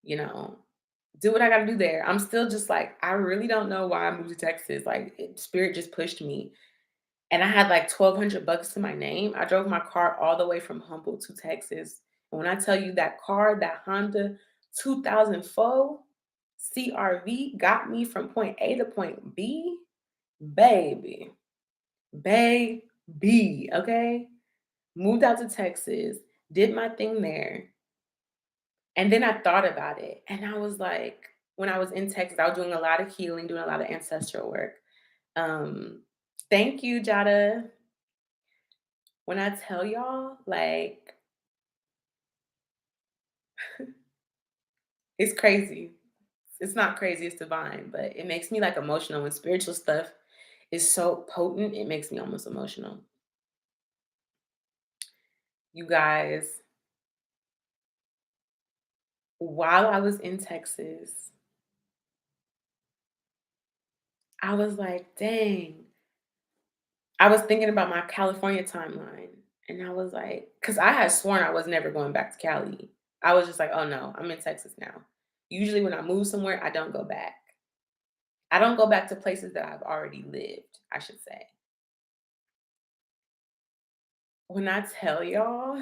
you know, do what I gotta do there. I'm still just like, I really don't know why I moved to Texas. Like, spirit just pushed me. And I had like 1,200 bucks to my name. I drove my car all the way from Humboldt to Texas. And when I tell you that car, that Honda 2004 CRV got me from point A to point B, baby, baby, okay? Moved out to Texas, did my thing there. And then I thought about it. And I was like, when I was in Texas, I was doing a lot of healing, doing a lot of ancestral work. Um, Thank you, Jada. When I tell y'all, like, it's crazy. It's not crazy, it's divine, but it makes me like emotional when spiritual stuff is so potent, it makes me almost emotional. You guys, while I was in Texas, I was like, dang. I was thinking about my California timeline. And I was like, because I had sworn I was never going back to Cali. I was just like, oh no, I'm in Texas now. Usually when I move somewhere, I don't go back. I don't go back to places that I've already lived, I should say. When I tell y'all,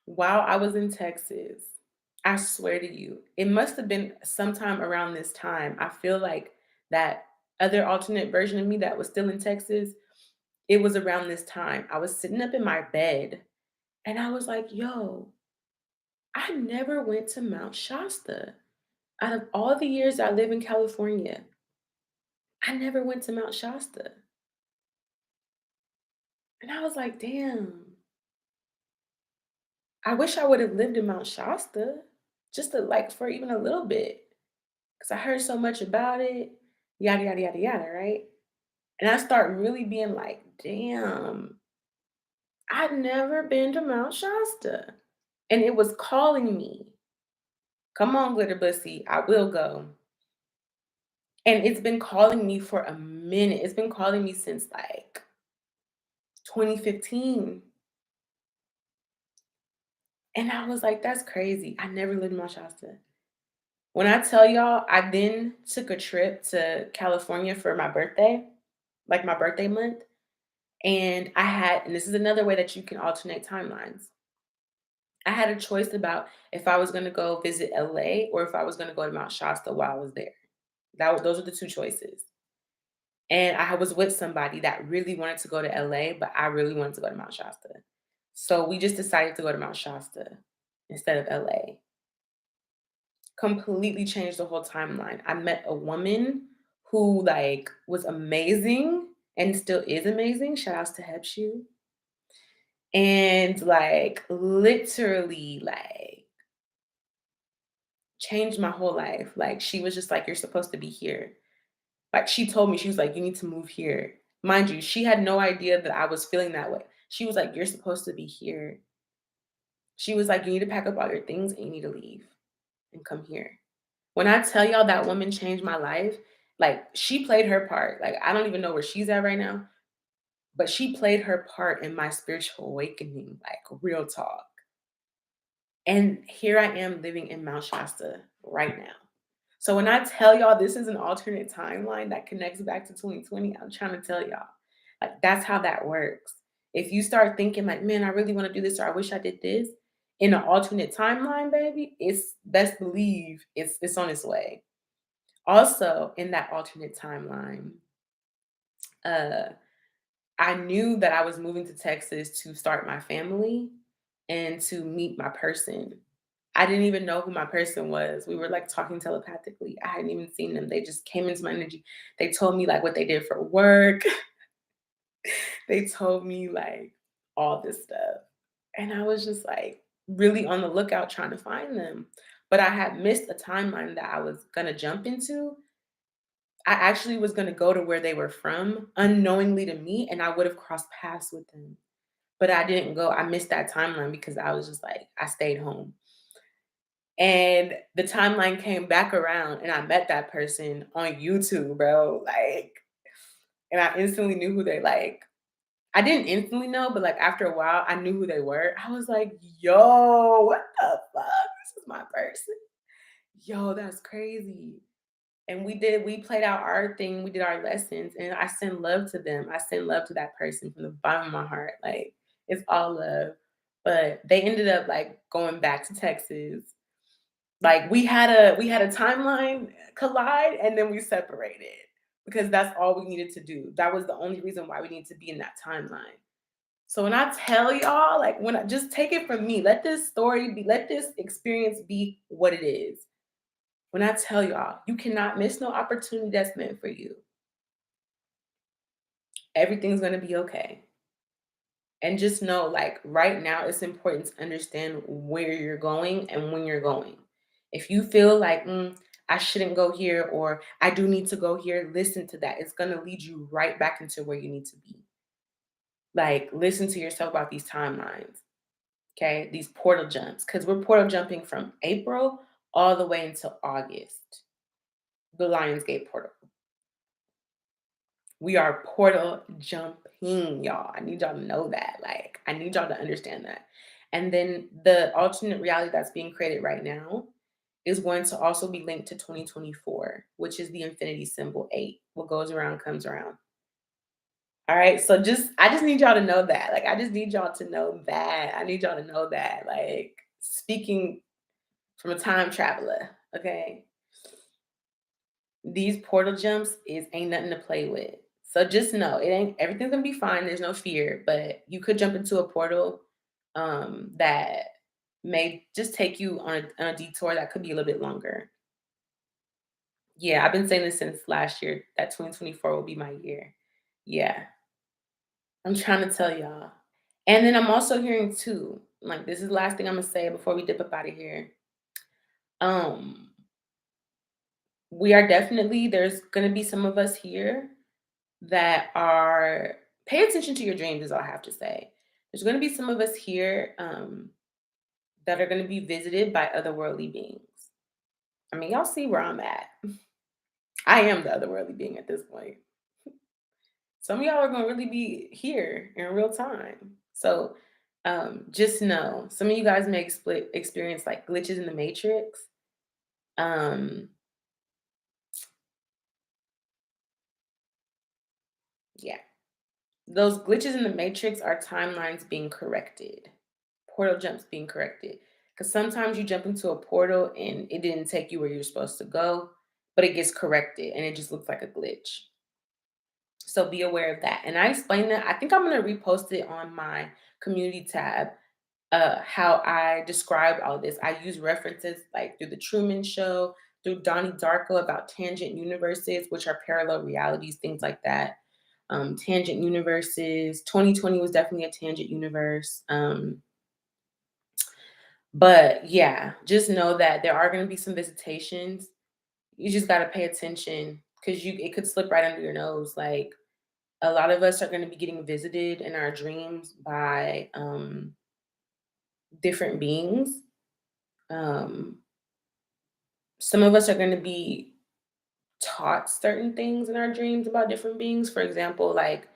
while I was in Texas, I swear to you, it must have been sometime around this time. I feel like that other alternate version of me that was still in Texas, it was around this time. I was sitting up in my bed and I was like, yo, I never went to Mount Shasta. Out of all the years I live in California, I never went to Mount Shasta. And I was like, damn, I wish I would have lived in Mount Shasta just to like for even a little bit. because I heard so much about it, yada, yada, yada, yada, right? And I start really being like, damn, I'd never been to Mount Shasta. And it was calling me. Come on, glitter bussy, I will go. And it's been calling me for a minute. It's been calling me since like 2015. And I was like, that's crazy. I never lived in Mount Shasta. When I tell y'all, I then took a trip to California for my birthday, like my birthday month. And this is another way that you can alternate timelines. I had a choice about if I was going to go visit LA or if I was going to go to Mount Shasta while I was there. Those are the two choices. And I was with somebody that really wanted to go to LA, but I really wanted to go to Mount Shasta. So we just decided to go to Mount Shasta instead of LA. Completely changed the whole timeline. I met a woman who like was amazing and still is amazing. Shout outs to Hebshu. And like literally like changed my whole life. Like she was just like, you're supposed to be here. Like she told me, she was like, you need to move here. Mind you, she had no idea that I was feeling that way. She was like, you're supposed to be here. She was like, you need to pack up all your things and you need to leave and come here. When I tell y'all that woman changed my life, like she played her part. Like I don't even know where she's at right now, but she played her part in my spiritual awakening, like real talk. And here I am living in Mount Shasta right now. So when I tell y'all this is an alternate timeline that connects back to 2020, I'm trying to tell y'all, like that's how that works. If you start thinking like, man, I really want to do this or I wish I did this in an alternate timeline, baby, it's best believe it's on its way. Also, in that alternate timeline, uh, I knew that I was moving to Texas to start my family and to meet my person. I didn't even know who my person was. We were like talking telepathically. I hadn't even seen them. They just came into my energy. They told me like what they did for work. They told me like all this stuff. And I was just like really on the lookout trying to find them. But I had missed a timeline that I was going to jump into. I actually was gonna go to where they were from unknowingly to me, and I would have crossed paths with them. But I didn't go. I missed that timeline because I was just like, I stayed home. And the timeline came back around and I met that person on YouTube, bro. Like, and I instantly knew who they like. I didn't instantly know, but like after a while, I knew who they were. I was like, yo, what the fuck? This is my person. Yo, that's crazy. And we played out our thing, we did our lessons, and I send love to them. I send love to that person from the bottom of my heart. Like it's all love. But they ended up like going back to Texas. Like we had a timeline collide and then we separated because that's all we needed to do. That was the only reason why we need to be in that timeline. So when I tell y'all, like when I just take it from me, let this experience be what it is. When I tell y'all, you cannot miss no opportunity that's meant for you. Everything's gonna be okay. And just know, like right now, it's important to understand where you're going and when you're going. If you feel like I shouldn't go here or I do need to go here, listen to that. It's gonna lead you right back into where you need to be. Like listen to yourself about these timelines, okay? These portal jumps, because we're portal jumping from April all the way until August. The Lionsgate portal. We are portal jumping, y'all. I need y'all to know that. Like, I need y'all to understand that. And then the alternate reality that's being created right now is going to also be linked to 2024, which is the infinity symbol 8. What goes around comes around. All right. So I just need y'all to know that. Like, I just need y'all to know that. I need y'all to know that. Like, speaking from a time traveler, okay? These portal jumps is ain't nothing to play with. So just know it ain't everything's gonna be fine. There's no fear, but you could jump into a portal that may just take you on a detour that could be a little bit longer. Yeah, I've been saying this since last year that 2024 will be my year. Yeah, I'm trying to tell y'all. And then I'm also hearing too, like this is the last thing I'm gonna say before we dip up out of here. Um, we are definitely there's gonna be some of us here that are pay attention to your dreams is all I have to say. There's gonna be some of us here that are gonna be visited by otherworldly beings. I mean, y'all see where I'm at. I am the otherworldly being at this point. Some of y'all are gonna really be here in real time. So just know some of you guys may experience like glitches in the matrix. Um, yeah. Those glitches in the matrix are timelines being corrected, portal jumps being corrected. Because sometimes you jump into a portal and it didn't take you where you're supposed to go, but it gets corrected and it just looks like a glitch. So be aware of that. And I explained that. I think I'm going to repost it on my community tab, how I described all this. I use references like through the Truman Show, through Donnie Darko about tangent universes, which are parallel realities, things like that. Tangent universes. 2020 was definitely a tangent universe. But yeah, just know that there are going to be some visitations. You just got to pay attention because you it could slip right under your nose. Like a lot of us are going to be getting visited in our dreams by different beings. Um, some of us are going to be taught certain things in our dreams about different beings. For example, like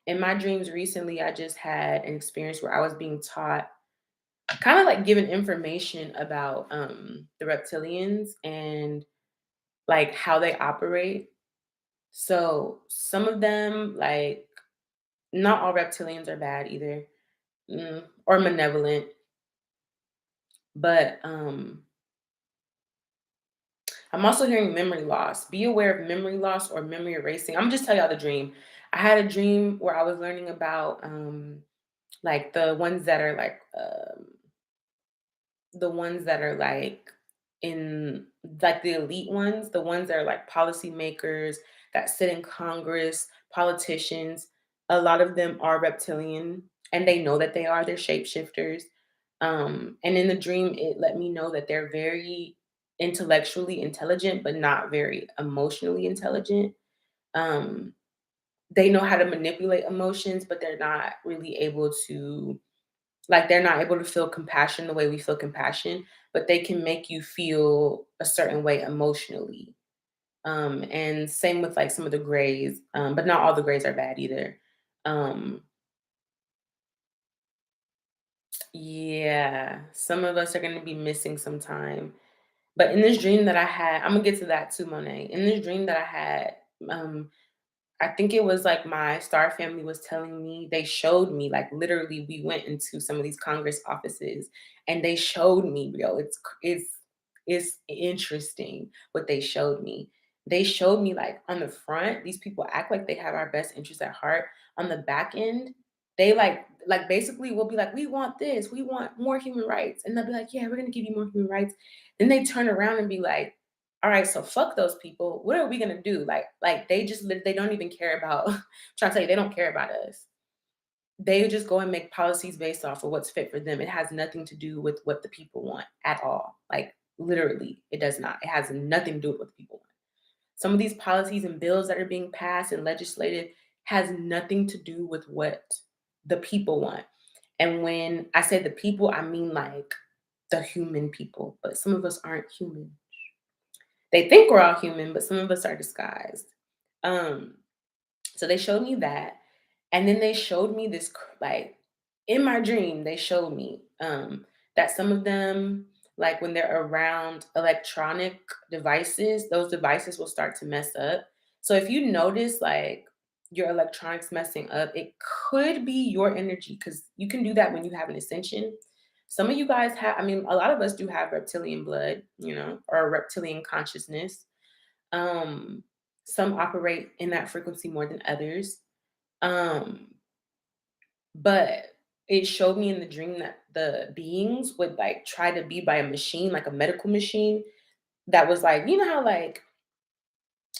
in my dreams recently, I just had an experience where I was being taught, kind of like given information about the reptilians and like how they operate. So some of them, like not all reptilians are bad either, or malevolent, but I'm also hearing memory loss. Be aware of memory loss or memory erasing. I'm just tell y'all the dream. I had a dream where I was learning about like the ones that are like in like the elite ones, the ones that are like policymakers that sit in Congress, politicians. A lot of them are reptilian and they know that they are, they're shapeshifters. And in the dream, it let me know that they're very intellectually intelligent, but not very emotionally intelligent. Um, they know how to manipulate emotions, but they're not really able to like, they're not able to feel compassion the way we feel compassion, but they can make you feel a certain way emotionally. And same with like some of the grays, but not all the grays are bad either. Um, yeah, some of us are going to be missing some time. But in this dream that I had, I'm gonna get to that too, Monet. In this dream that I had, um, I think it was like my star family was telling me, they showed me, like literally, we went into some of these Congress offices and they showed me, yo, it's interesting what they showed me. They showed me like on the front, these people act like they have our best interests at heart. On the back end, they like basically will be like, we want this, we want more human rights. And they'll be like, yeah, we're gonna give you more human rights. Then they turn around and be like, all right, so fuck those people. What are we gonna do? Like they just they don't even care about trying to tell you they don't care about us. They just go and make policies based off of what's fit for them. It has nothing to do with what the people want at all. Like literally, it does not. It has nothing to do with what the people want. Some of these policies and bills that are being passed and legislated has nothing to do with what the people want. And when I say the people, I mean like the human people, but some of us aren't human. They think we're all human, but some of us are disguised. Um, so they showed me that, and then they showed me this like in my dream, they showed me that some of them, like when they're around electronic devices, those devices will start to mess up. So if you notice like your electronics messing up, it could be your energy because you can do that when you have an ascension. Some of you guys have, I mean, a lot of us do have reptilian blood, or reptilian consciousness. Um, some operate in that frequency more than others. Um, but it showed me in the dream that the beings would like try to be by a machine, like a medical machine that was like, you know how like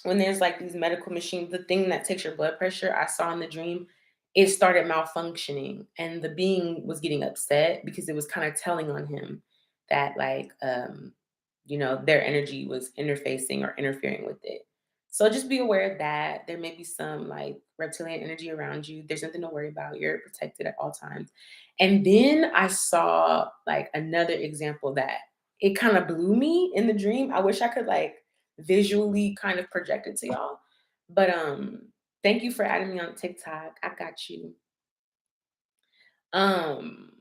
when there's like these medical machines, the thing that takes your blood pressure, I saw in the dream, it started malfunctioning and the being was getting upset because it was kind of telling on him that like their energy was interfacing or interfering with it. So just be aware of that. There may be some like reptilian energy around you. There's nothing to worry about. You're protected at all times. And then I saw like another example that it kind of blew me in the dream. I wish I could like visually kind of project it to y'all. But thank you for adding me on TikTok. I got you. Um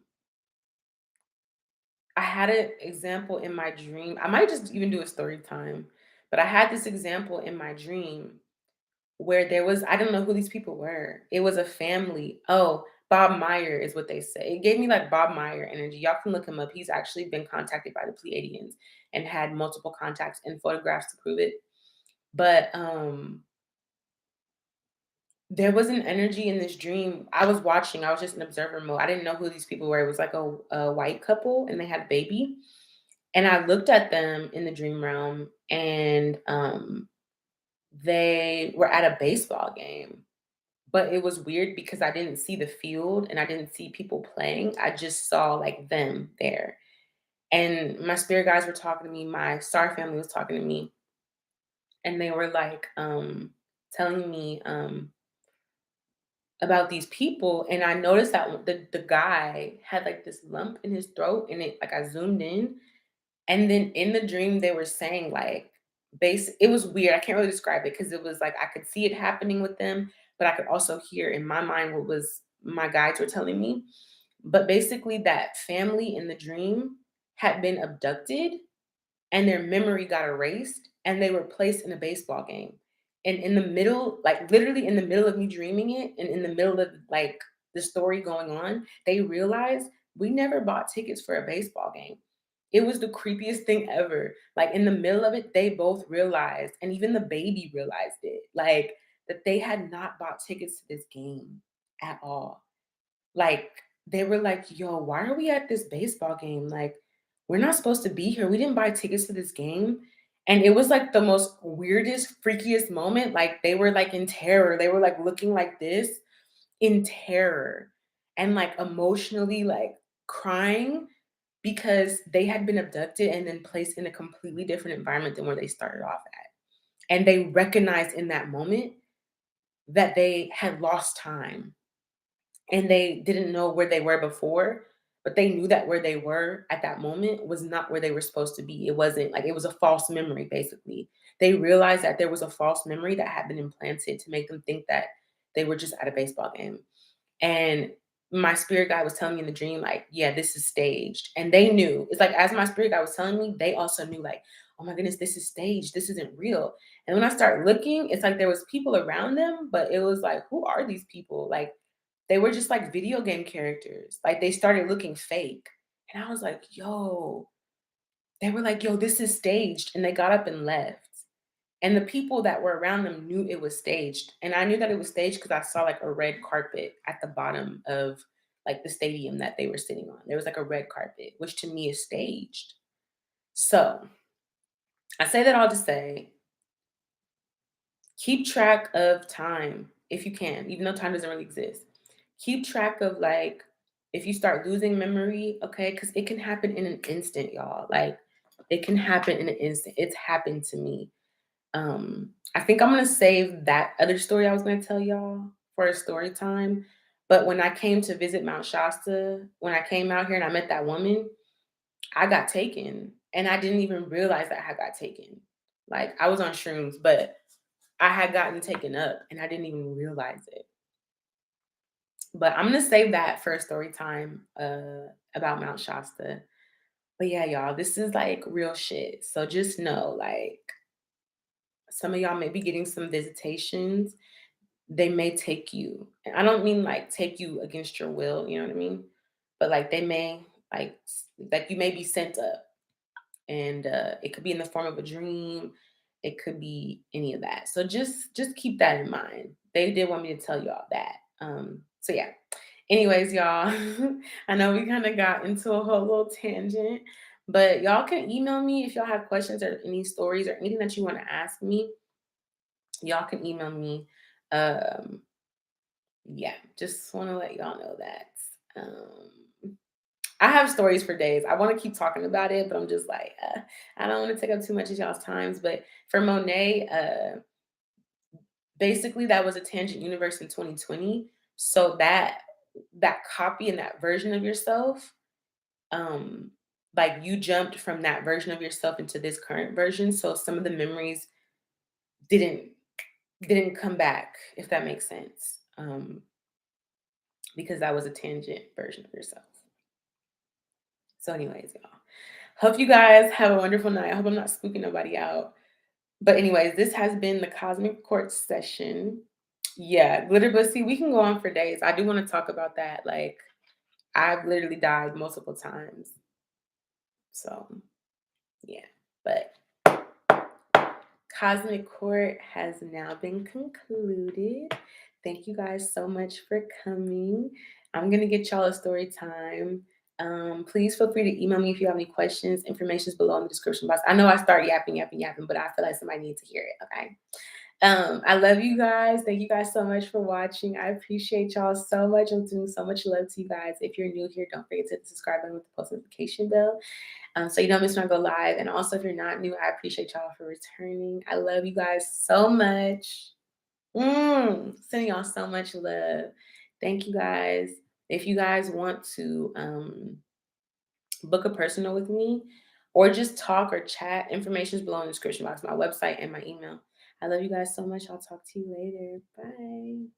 I had an example in my dream. I might just even do a story time, but I had this example in my dream where there was, I don't know who these people were. It was a family. Oh, Bob Meyer is what they say. It gave me like Bob Meyer energy. Y'all can look him up. He's actually been contacted by the Pleiadians and had multiple contacts and photographs to prove it. But there was an energy in this dream. I was watching, I was just in observer mode. I didn't know who these people were. It was like a white couple and they had a baby. And I looked at them in the dream realm and they were at a baseball game. But it was weird because I didn't see the field and I didn't see people playing. I just saw like them there. And my spirit guides were talking to me, my star family was talking to me, and they were like telling me about these people. And I noticed that the guy had like this lump in his throat, and it like I zoomed in. And then in the dream, they were saying like, it was weird. I can't really describe it because it was like I could see it happening with them, but I could also hear in my mind what was my guides were telling me. But basically, that family in the dream had been abducted and their memory got erased and they were placed in a baseball game. And in the middle, like literally in the middle of me dreaming it and in the middle of like the story going on, they realized we never bought tickets for a baseball game. It was the creepiest thing ever. Like in the middle of it, they both realized, and even the baby realized it, like that they had not bought tickets to this game at all. Like, they were like, "Yo, why are we at this baseball game? Like, we're not supposed to be here. We didn't buy tickets to this game." And it was like the most weirdest, freakiest moment. Like, they were like in terror. They were like looking like this in terror and like emotionally like crying because they had been abducted and then placed in a completely different environment than where they started off at. And they recognized in that moment that they had lost time and they didn't know where they were before, but they knew that where they were at that moment was not where they were supposed to be. It wasn't like it was a false memory, basically. They realized that there was a false memory that had been implanted to make them think that they were just at a baseball game. And my spirit guide was telling me in the dream, like, yeah, this is staged. And they knew. It's like as my spirit guide was telling me, they also knew, like, oh my goodness, this is staged. This isn't real. And when I start looking, it's like there was people around them, but it was like, who are these people? Like they were just like video game characters. Like they started looking fake. And I was like, yo, they were like, yo, this is staged. And they got up and left. And the people that were around them knew it was staged. And I knew that it was staged because I saw like a red carpet at the bottom of like the stadium that they were sitting on. There was like a red carpet, which to me is staged. So I say that all to say, keep track of time if you can, even though time doesn't really exist. Keep track of like if you start losing memory, okay, because it can happen in an instant, y'all. Like it can happen in an instant. It's happened to me. I think I'm gonna save that other story I was gonna tell y'all for a story time. But when I came to visit Mount Shasta, when I came out here and I met that woman, I got taken. And I didn't even realize that I got taken. Like I was on shrooms, but I had gotten taken up and I didn't even realize it. But I'm gonna save that for a story time about Mount Shasta. But yeah, y'all, this is like real shit. So just know, like, some of y'all may be getting some visitations. They may take you. And I don't mean like take you against your will, you know what I mean? But like they may like you may be sent up and it could be in the form of a dream. It could be any of that. So just keep that in mind. They did want me to tell you all that. So yeah. Anyways, y'all, I know we kind of got into a whole little tangent, but y'all can email me if y'all have questions or any stories or anything that you want to ask me. Y'all can email me. Yeah, just want to let y'all know that. I have stories for days. I want to keep talking about it, but I'm just like, I don't want to take up too much of y'all's times. But for Monet, basically that was a tangent universe in 2020. So that copy and that version of yourself, um, like you jumped from that version of yourself into this current version. So some of the memories didn't didn't come back, if that makes sense. Because that was a tangent version of yourself. So, anyways, y'all. Hope you guys have a wonderful night. I hope I'm not spooking nobody out. But anyways, this has been the Cosmic Court session. Yeah, glitter, but see, we can go on for days. I do want to talk about that. Like, I've literally died multiple times. So, yeah. But Cosmic Court has now been concluded. Thank you guys so much for coming. I'm going to get y'all a story time. Please feel free to email me if you have any questions. Information is below in the description box. I know I start yapping, but I feel like somebody needs to hear it. Okay. I love you guys. Thank you guys so much for watching. I appreciate y'all so much. I'm sending so much love to you guys. If you're new here, don't forget to hit the subscribe button with the post notification bell. So you don't miss when I go live. And also, if you're not new, I appreciate y'all for returning. I love you guys so much. Sending y'all so much love. Thank you guys. If you guys want to book a personal with me or just talk or chat, information is below in the description box, my website and my email. I love you guys so much. I'll talk to you later. Bye.